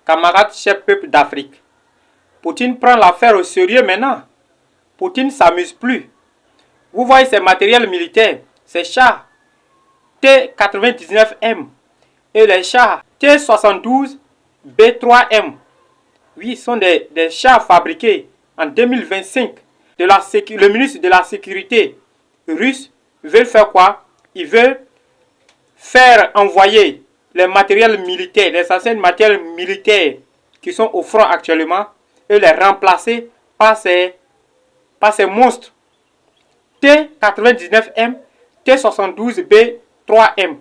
camarades chers peuples d'Afrique. Poutine prend l'affaire au sérieux maintenant. Poutine ne s'amuse plus. Vous voyez ces matériels militaires, ces chars T-99M et les chars T-72B3M. Oui, ce sont des chars fabriqués en 2025. Le ministre de la Sécurité russe veut faire quoi? Il veut faire envoyer les matériels militaires, les anciens matériels militaires qui sont au front actuellement et les remplacer par ces monstres T-99M, T-72B3M.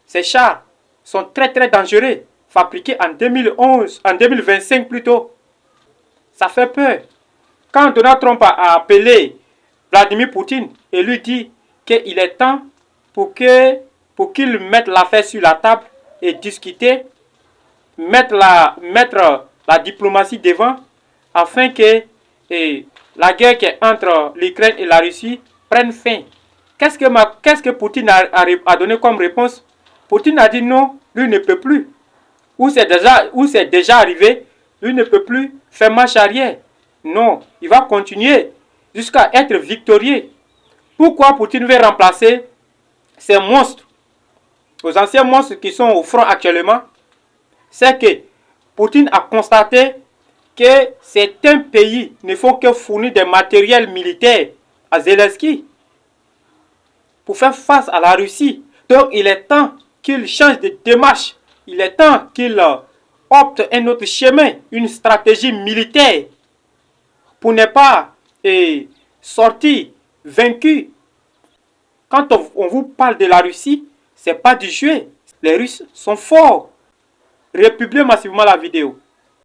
Ces chars sont très dangereux, fabriqués en 2025 plutôt. Ça fait peur. Quand Donald Trump a appelé Vladimir Poutine et lui dit qu'il est temps pour qu'il mette l'affaire sur la table et discuter, mettre la diplomatie devant, afin que la guerre qui est entre l'Ukraine et la Russie prenne fin. Qu'est-ce que Poutine a donné comme réponse? Poutine a dit non, lui ne peut plus. Ou c'est déjà arrivé, lui ne peut plus faire marche arrière. Non, il va continuer jusqu'à être victorieux. Pourquoi Poutine veut remplacer ces monstres, aux anciens monstres qui sont au front actuellement? C'est que Poutine a constaté que certains pays ne font que fournir des matériels militaires à Zelensky pour faire face à la Russie. Donc il est temps qu'il change de démarche. Il est temps qu'il opte un autre chemin, une stratégie militaire pour ne pas sortir vaincu. Quand on vous parle de la Russie, ce n'est pas du jeu. Les Russes sont forts. Republiez massivement la vidéo.